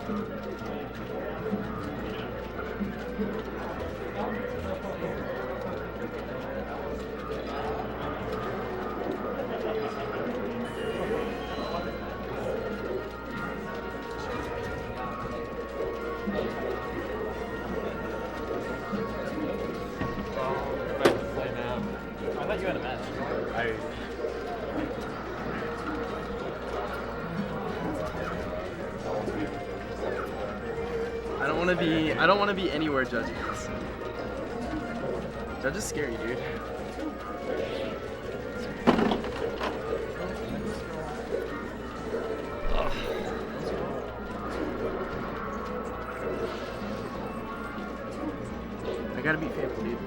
I thought you had a match. I don't want to be anywhere judging this. Judge is scary, dude. I gotta be faithful, dude.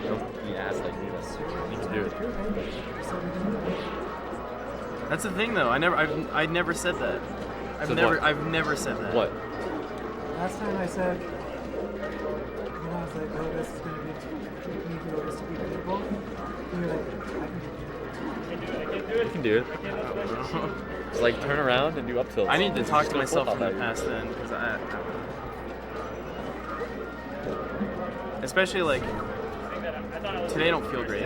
Don't be ass like this. You need to do it. That's the thing, though. I never said that. I've never said that. What? Last time I said, when I was like, oh, this is going to be me to this to be difficult, you were like, I can do it. You can do it. It's like turn around and do up tilts. I need to talk to myself from the past then, because especially like today I don't feel great.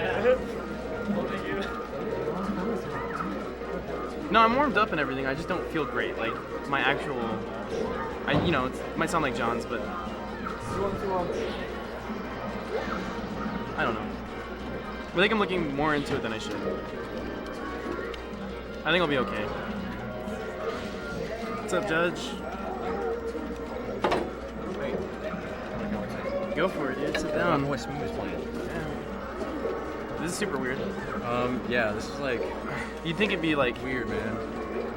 No, I'm warmed up and everything. I just don't feel great. Like my actual, it might sound like John's, but I don't know. I think I'm looking more into it than I should. I think I'll be okay. What's up, Judge? Go for it, dude. Sit down. I don't know what Smoom is playing. Yeah. This is super weird. Yeah, this is like... You'd think it'd be like... Weird, man.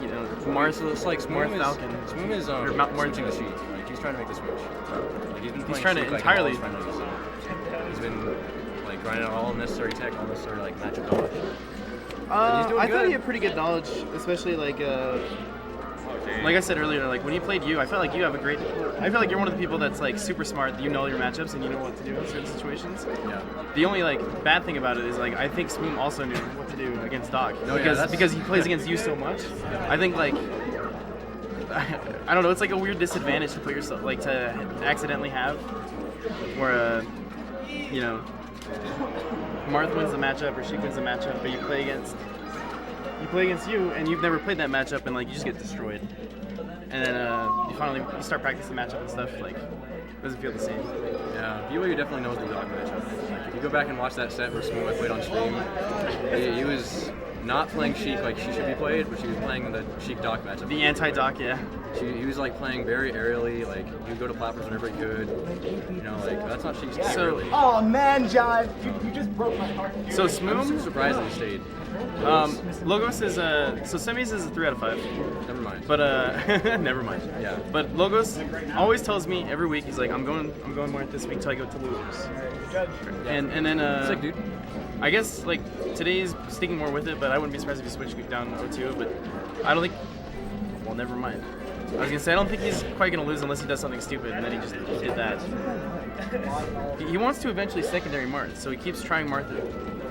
You know, Marth, It's like Marth Falcon. Smoom is switching the Sheik. Like, he's trying to make the switch. Like, he's been playing trying to Sheik, like, entirely... He's been like grinding out all necessary tech, all necessary like matchup knowledge. I thought he had pretty good knowledge, especially like I said earlier, like when he played you, I felt like you have I feel like you're one of the people that's like super smart. You know your matchups and you know what to do in certain situations. Yeah. The only like bad thing about it is like I think Smoom also knew what to do against Doc No, because he plays against you so much. I think like I don't know. It's like a weird disadvantage to put yourself like to accidentally have, where Marth wins the matchup or Sheik wins the matchup, but you play against you and you've never played that matchup and like you just get destroyed. And then you start practicing the matchup and stuff, like it doesn't feel the same. Yeah, BYU definitely knows the Doc matchup. Like if you go back and watch that set where Smoom I played on stream, he was not playing Sheik like she should be played, but she was playing the Sheik Doc matchup. The anti-Doc, yeah. He was like playing very aerially, like he would go to platforms whenever he could. You know, like that's not Sheik's game, really. Oh man, John, you just broke my heart. So I'm Smoom, super surprised that he stayed. Logos is so semis is a 3 out of 5. Never mind. But never mind. Yeah. But Logos always tells me every week, he's like, I'm going more this week till I go to losers. And then Sick, dude. I guess like today's sticking more with it, but I wouldn't be surprised if he switched down 0-2. But I don't think. Well, never mind. I was gonna say I don't think he's quite gonna lose unless he does something stupid, and then he just did that. He wants to eventually secondary Marth, so he keeps trying Marth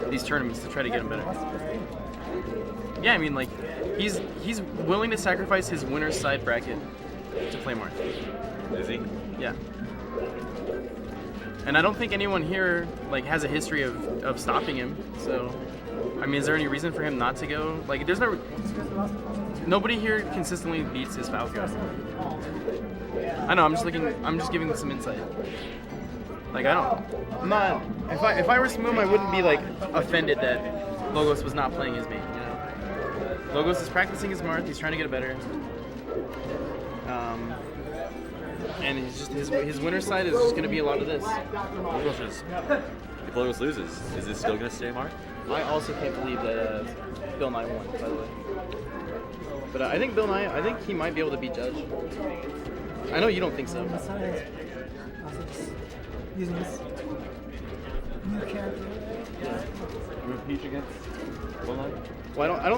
at these tournaments to try to get him better. Yeah, I mean like he's willing to sacrifice his winner's side bracket to play Marth. Is he? Yeah. And I don't think anyone here like has a history of stopping him. So, I mean, is there any reason for him not to go? Like, there's nobody here consistently beats his Falcon. I know. I'm just giving some insight. Like, I'm not. If I were Smoom, I wouldn't be like offended that Logos was not playing his main. You know, Logos is practicing his Marth. He's trying to get it better. And he's just his winner's side is just going to be a lot of this. If Logos loses, is this still going to stay Marth? I also can't believe that Bill Nye won, by the way. But I think I think he might be able to beat Judge. I know you don't think so. Besides, also just using this new character. Repeat against Bill Nye? Well, I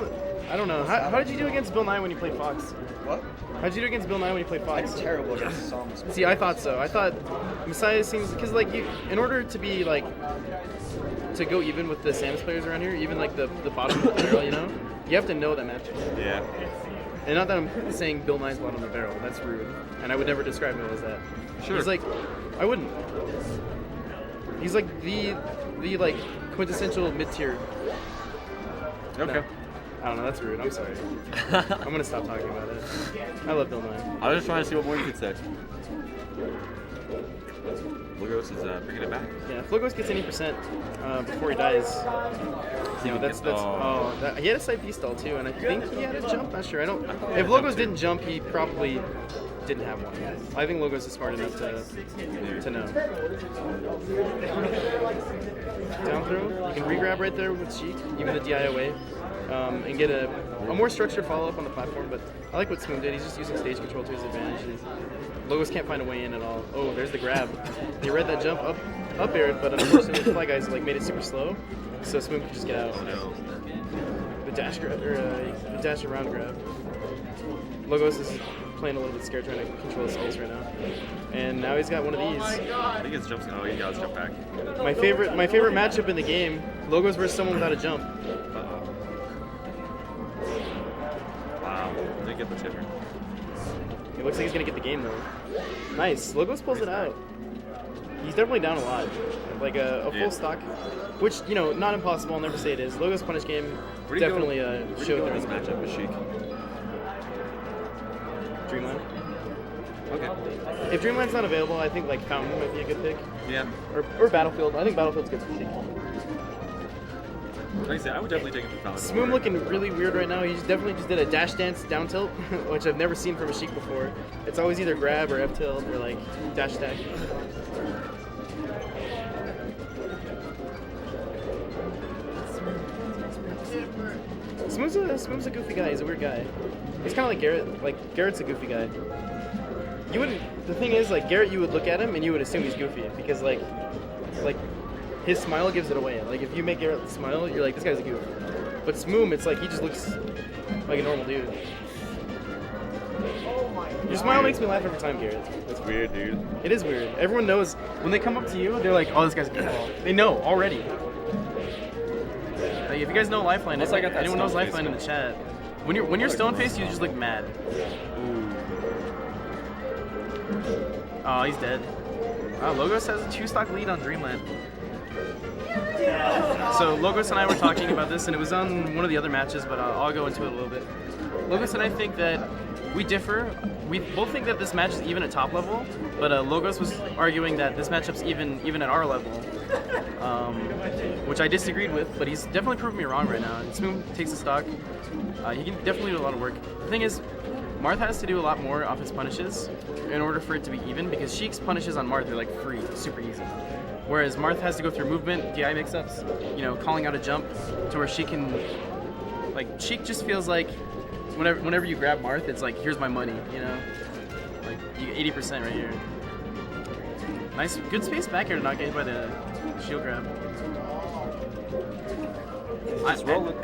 don't know. How did you do against Bill Nye when you played Fox? What? How did you do against Bill Nye when you played Fox? I'm terrible against songs. See, I thought so. I thought Messiah seems because like in order to be like to go even with the Samus players around here, even like the bottom of the barrel, you know, you have to know that matchup. Yeah. And not that I'm saying Bill Nye's bottom of the barrel. That's rude. And I would never describe him as that. Sure. He's like, I wouldn't. He's like the like quintessential mid-tier. Okay. No. I don't know, that's rude. I'm sorry. I'm gonna stop talking about it. I love Bill Nye. I was just trying to see what more you could say. Logos is bringing it back. Yeah, if Logos gets any percent before he dies, you know, that's he had a side B stall too, and I think he had a jump. Not sure. I don't. If Logos didn't jump, he probably didn't have one. I think Logos is smart enough to know. Down throw. You can re-grab right there with Sheik, even the DI away, and get a more structured follow-up on the platform. But I like what Smoom did. He's just using stage control to his advantage. Logos can't find a way in at all. Oh, there's the grab. He read that jump up aired, but unfortunately the Fly Guys like made it super slow, so Smoom could just get out. Oh no. The dash grab, or the dash around grab. Logos is playing a little bit scared, trying to control his space right now. And now he's got one of these. I think it's jumps. Oh, he got his jump back. My favorite matchup in the game: Logos versus someone without a jump. Wow. Didn't get the tipper. It looks like he's gonna get the game though. Nice. Logos pulls it out. He's definitely down a lot. Like a full stock, which, you know, not impossible. I'll never say it is. Logos punish game definitely showed Where their this matchup with Sheik. Dreamland. Okay. If Dreamland's not available, I think like Fountain might be a good pick. Yeah. Or Battlefield. I think Battlefield's good for Sheik. Like I said, I would definitely take it for Fountain. Smoom looking really weird right now. He definitely just did a dash dance down tilt, which I've never seen from a Sheik before. It's always either grab or F tilt or like dash stack. Smoom's a goofy guy. He's a weird guy. He's kind of like Garrett. Like Garrett's a goofy guy. You wouldn't. The thing is, like Garrett, you would look at him and you would assume he's goofy because like his smile gives it away. Like if you make Garrett smile, you're like, this guy's a goof. But Smoom, it's like he just looks like a normal dude. Your smile makes me laugh every time, Garrett. That's weird, dude. It is weird. Everyone knows when they come up to you, they're like, oh, this guy's a goofball. They know already. Like, if you guys know Lifeline, Unless I got that anyone knows stone Lifeline face. in the chat. When you're stone faced, you just look mad. Oh, he's dead. Logos has a 2-stock lead on Dreamland. So Logos and I were talking about this, and it was on one of the other matches, but I'll go into it a little bit. Logos and I think that we differ. We both think that this match is even at top level, but Logos was arguing that this matchup's even at our level, which I disagreed with, but he's definitely proving me wrong right now. And Smoom takes the stock. He can definitely do a lot of work. The thing is, Marth has to do a lot more off his punishes in order for it to be even, because Sheik's punishes on Marth are like free, super easy. Whereas Marth has to go through movement, DI mix-ups, you know, calling out a jump to where she can, like, Sheik just feels like whenever you grab Marth, it's like, here's my money, you know? Like, you get 80% right here. Nice, good space back here to not get hit by the shield grab.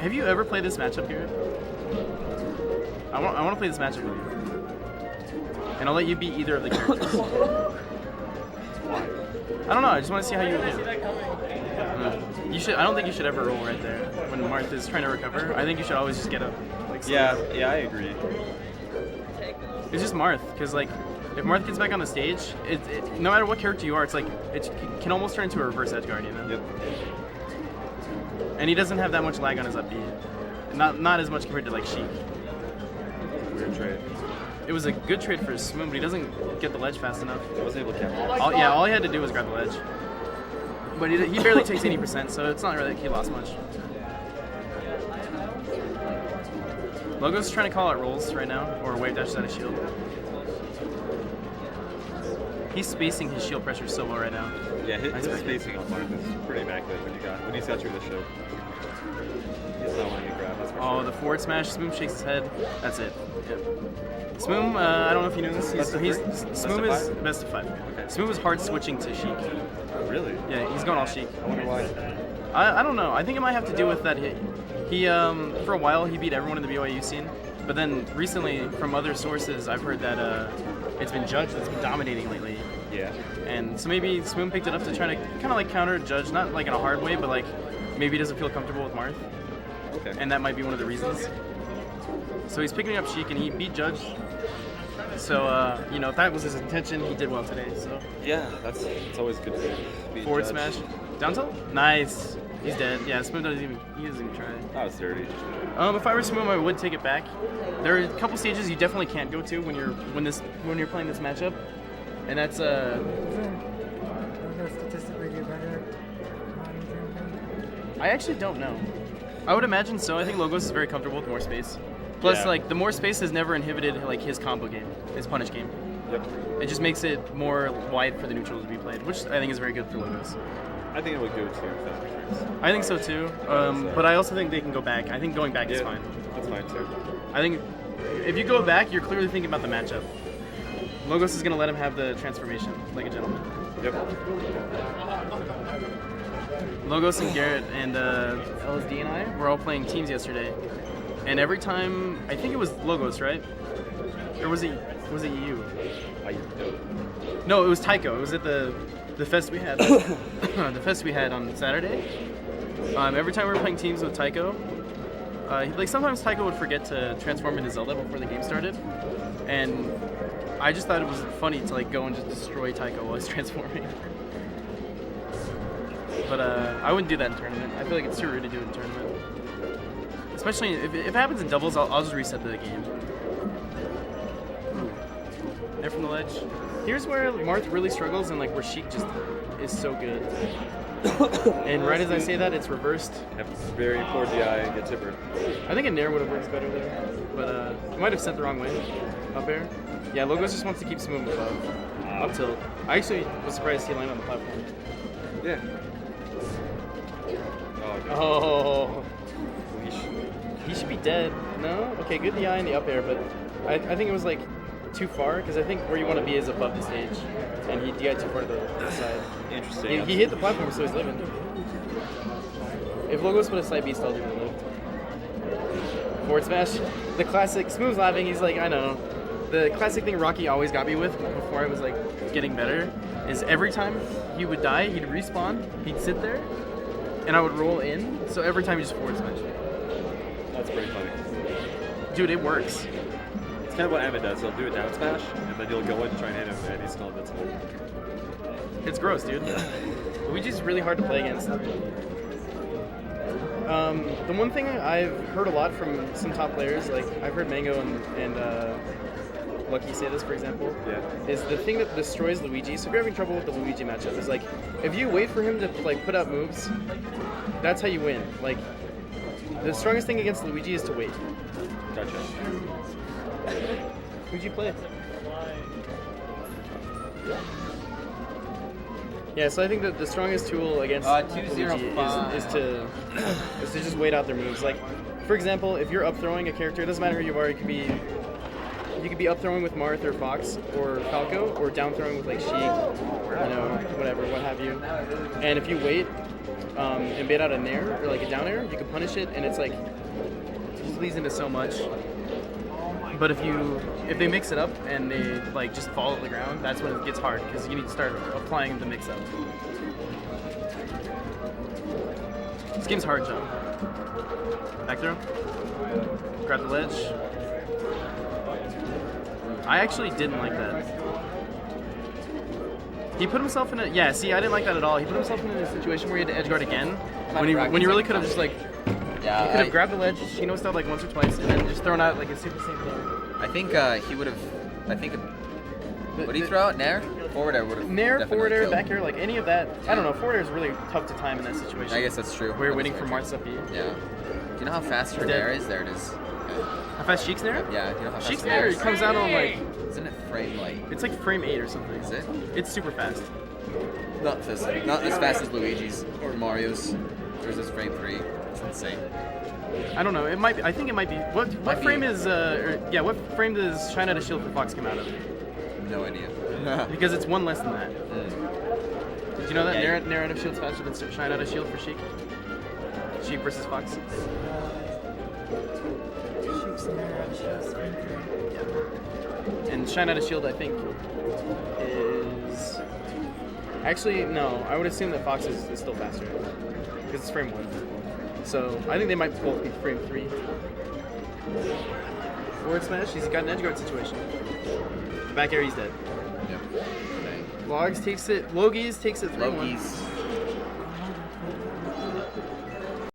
Have you ever played this matchup, Garrett? I want to play this matchup with you. And I'll let you be either of the characters. I don't know, I just want to see how you would do. You should. I don't think you should ever roll right there when Marth is trying to recover. I think you should always just get up. Like, Yeah, I agree. It's just Marth, because like, if Marth gets back on the stage, no matter what character you are, it's like it can almost turn into a reverse edge guard, you know? Yep. And he doesn't have that much lag on his up B. Not as much compared to like Sheik. Weird trade. It was a good trade for Smoom, but he doesn't get the ledge fast enough. I wasn't able to capture. All he had to do was grab the ledge. But he barely takes 80%, so it's not really like he lost much. Logos is trying to call out rolls right now, or wave dashes out of shield. He's spacing his shield pressure so well right now. Yeah, his Nice back. spacing on Marth is pretty immaculate when he's got through the show. He's not wanting to grab, that's for Oh, sure. the forward smash. Smoom shakes his head. That's it. Yep. Smoom, I don't know if you knew this. Smoom is best of 5. Okay. Smoom is hard switching to Sheik. Really? Yeah, he's going all Sheik. I wonder why. I don't know. I think it might have to do with that. He for a while he beat everyone in the BYU scene, but then recently, from other sources, I've heard that it's been Judge that's been dominating lately. Yeah. And so maybe Smoom picked it up to try to kind of like counter Judge, not like in a hard way, but like maybe he doesn't feel comfortable with Marth, Okay. and that might be one of the reasons. So he's picking up Sheik, and he beat Judge. So, you know, if that was his intention, he did well today. So Yeah, it's always good to beat forward Judge. smash. Down tilt? Nice. He's dead. Yeah, Smoom doesn't even try. That was dirty. If I were Smoom, I would take it back. There are a couple stages you definitely can't go to when you're playing this matchup, and that's Doesn't Logo statistically do better on jumping? I actually don't know. I would imagine so. I think Logos is very comfortable with more space. Plus, Yeah. like the more space has never inhibited like his combo game, his punish game. Yep. It just makes it more wide for the neutrals to be played, which I think is very good for Logos. I think it would go too. If that makes sense. I think so too. But I also think they can go back. I think going back is fine. That's fine too. I think if you go back, you're clearly thinking about the matchup. Logos is going to let him have the transformation like a gentleman. Yep. Logos and Garrett and LSD and I were all playing teams yesterday, and every time I think it was Logos, right? Or was it you? No, it was Tycho. It was at the fest we had. The fest we had on Saturday. Every time we were playing teams with Tycho, like sometimes Tycho would forget to transform into Zelda before the game started, and I just thought it was funny to like go and just destroy Tycho while he's transforming. But I wouldn't do that in tournament. I feel like it's too rude to do it in tournament. Especially if it happens in doubles, I'll just reset the game. There from the ledge. Here's where Marth really struggles and like where Sheik just is so good. And right as I say that, it's reversed. Have very poor DI and get tipper. I think a Nair would have worked better there. But I might have sent the wrong way. Up air. Yeah, Logos just wants to keep Smoom above. Up tilt. I actually was surprised he landed on the platform. Yeah. Oh. Oh. He should be dead. No? Okay, good DI in the up air, but I think it was like too far, because I think where you want to be is above the stage. And he DI'd too far to the side. Interesting. He hit the platform, so he's living. If Logos would have side beast, I'll do the lift. Forward smash. The classic, Smoom's laughing, he's like, I know. The classic thing Rocky always got me with before I was like getting better is every time he would die, he'd respawn, he'd sit there, and I would roll in, so every time he just forward smash me. That's pretty funny. Dude, it works. It's kind of what Emmett does. He'll do a down smash, and then you'll go in to try and hit him, and he's still invincible. It's gross, dude. Luigi's really hard to play against. The one thing I've heard a lot from some top players, like I've heard Mango and Lucky say this, for example, is the thing that destroys Luigi. So if you're having trouble with the Luigi matchup, is like if you wait for him to like put out moves, that's how you win. Like the strongest thing against Luigi is to wait. Gotcha. Who'd you play? Yeah, so I think that the strongest tool against Luigi is to just wait out their moves. Like, for example, if you're up throwing a character, it doesn't matter who you are. You could be up throwing with Marth or Fox or Falco, or down throwing with like Sheik, whatever, what have you. And if you wait and bait out a nair or like a down air, you can punish it, and it's like it just leads into so much. But if they mix it up and they like just fall to the ground, that's when it gets hard, because you need to start applying the mix up. This game's hard, John. Back throw. Grab the ledge. I actually didn't like that. He put himself in I didn't like that at all. He put himself in a situation where he had to edge guard again, when you really could have just like. Yeah, he could have grabbed the ledge, Shino styled like once or twice, and then just thrown out like a super same thing. I think he would have. What did he throw out? Nair? Forward air would have. Nair, forward air, back air, like any of that. I don't know. Forward air is really tough to time in that situation. I guess that's true. Where you're waiting for Marth's up here. Yeah. Do you know how fast her Nair is? There it is. How fast Sheik's Nair? Yeah. Do you know how fast Sheik's her Nair Nair is? comes out on like. Isn't it frame like? It's like frame 8 or something. Is it? It's super fast. Not as fast as Luigi's or Mario's. There's this frame 3. It's insane. I don't know. It might be. I think it might be. What frame is? What frame does Shine Out a Shield for Fox come out of? No idea. Because it's one less than that. Did you know that Yeah, Nair Out of Shield's faster than Shine Out a Shield for Sheik? Sheik versus Fox. Sheik's Nair shows sprinkling. And Shine Out a Shield, I think, is actually no. I would assume that Fox is still faster because it's frame 1. So I think they might both be frame 3. Forward smash, he's got an edge guard situation. Back air, he's dead. Yep. Dang. Logies takes it 3-1. Logies.